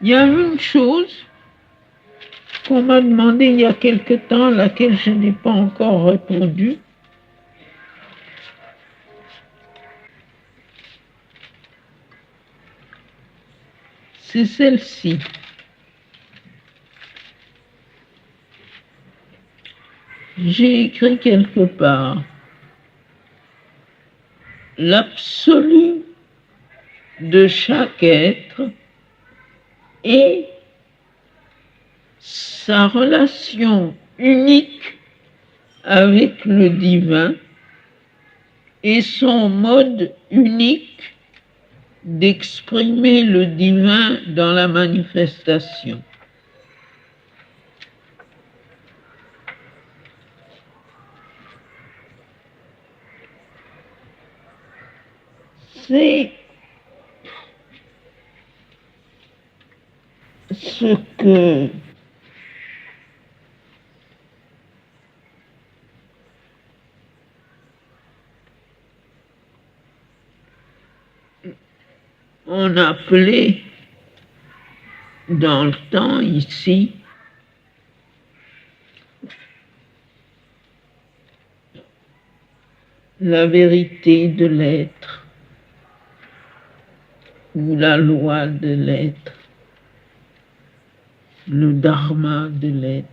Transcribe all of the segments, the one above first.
Il y a une chose qu'on m'a demandé il y a quelque temps, à laquelle je n'ai pas encore répondu. C'est celle-ci. J'ai écrit quelque part: l'absolu de chaque être et sa relation unique avec le divin et son mode unique d'exprimer le divin dans la manifestation. C'est ce que on appelait dans le temps ici la vérité de l'être ou la loi de l'être, le dharma de l'être.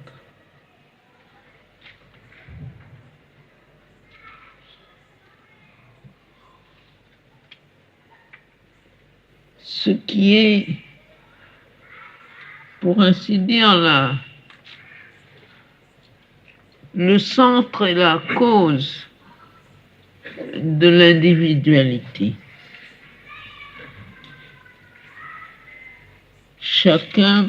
Ce qui est, pour ainsi dire, le centre et la cause de l'individualité. Chacun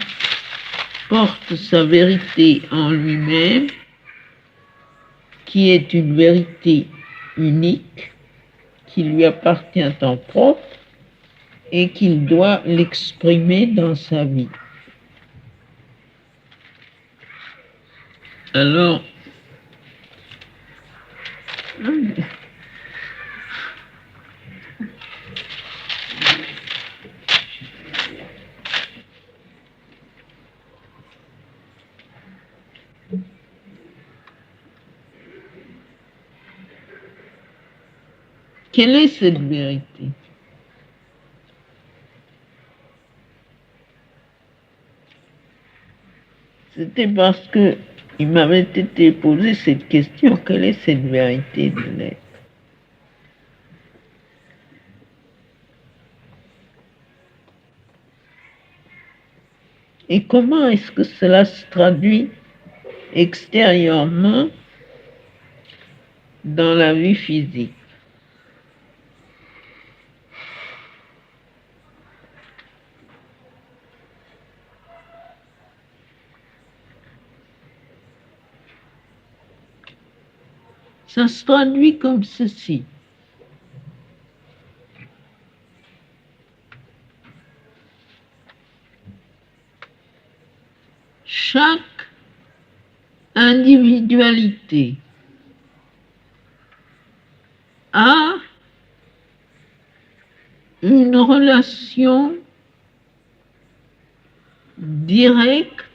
porte sa vérité en lui-même, qui est une vérité unique, qui lui appartient en propre et qu'il doit l'exprimer dans sa vie. Alors, quelle est cette vérité? C'était parce que il m'avait été posé cette question: quelle est cette vérité de l'être? Et comment est-ce que cela se traduit extérieurement dans la vie physique? Ça se traduit comme ceci. Chaque individualité a une relation directe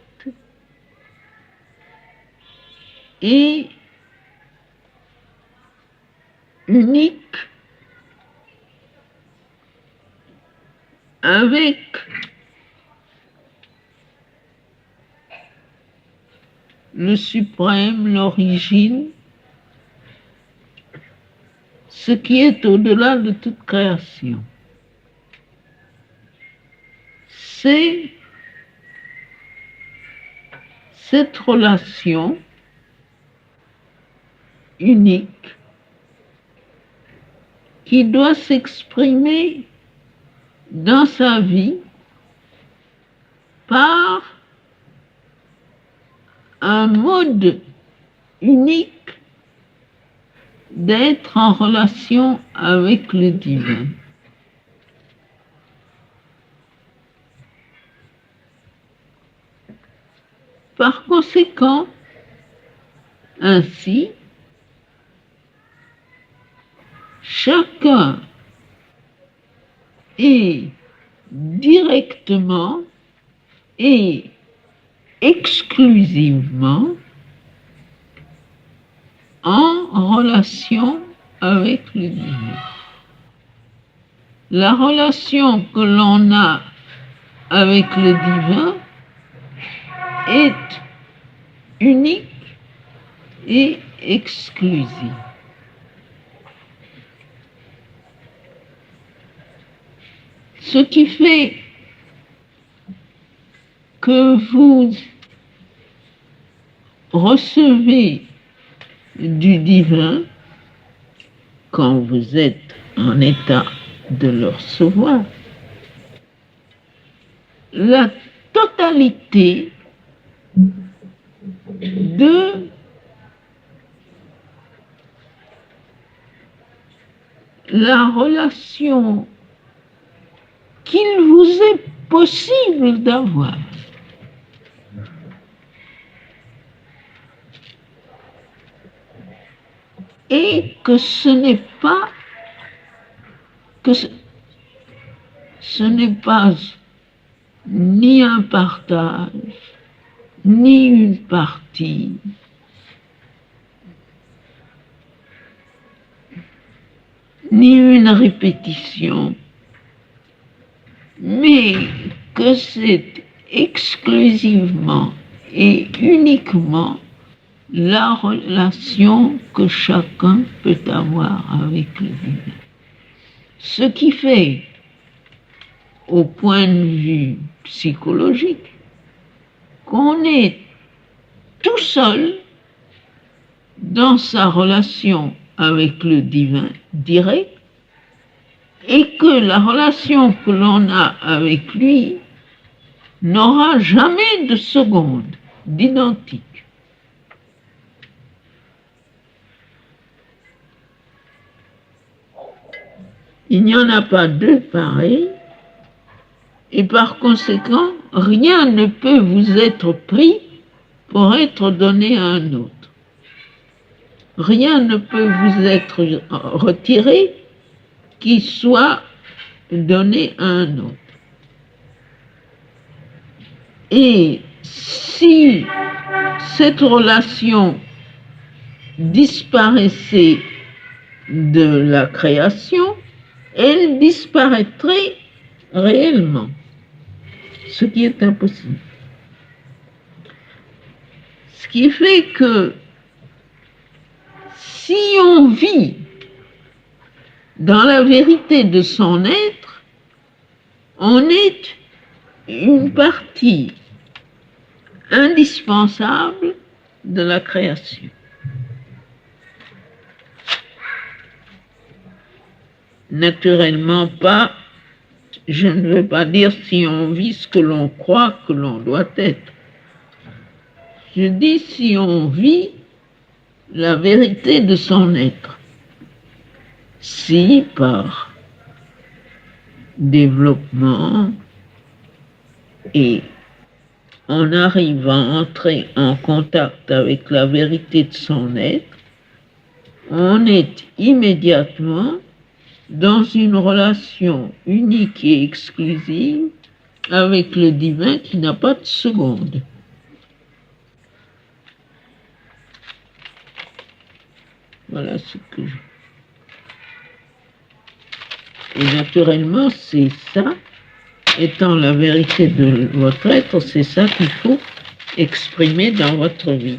et unique avec le suprême, l'origine, ce qui est au-delà de toute création. C'est cette relation unique qui doit s'exprimer dans sa vie par un mode unique d'être en relation avec le divin. Par conséquent, ainsi, chacun est directement est exclusivement en relation avec le divin. La relation que l'on a avec le divin est unique et exclusive. Ce qui fait que vous recevez du divin quand vous êtes en état de le recevoir. La totalité de la relation qu'il vous est possible d'avoir. Et que ce n'est pas ni un partage, ni une partie, ni une répétition, mais que c'est exclusivement et uniquement la relation que chacun peut avoir avec le divin. Ce qui fait, au point de vue psychologique, qu'on est tout seul dans sa relation avec le divin direct et que la relation que l'on a avec lui n'aura jamais de seconde, d'identique. Il n'y en a pas deux pareils, et par conséquent, rien ne peut vous être pris pour être donné à un autre. Rien ne peut vous être retiré qui soit donné à un autre. Et si cette relation disparaissait de la création, elle disparaîtrait réellement, ce qui est impossible. Ce qui fait que si on vit dans la vérité de son être, on est une partie indispensable de la création. Naturellement pas, je ne veux pas dire si on vit ce que l'on croit que l'on doit être. Je dis si on vit la vérité de son être. Si par développement et en arrivant à entrer en contact avec la vérité de son être, on est immédiatement dans une relation unique et exclusive avec le divin qui n'a pas de seconde. Voilà ce que je... Et naturellement, c'est ça, étant la vérité de votre être, c'est ça qu'il faut exprimer dans votre vie.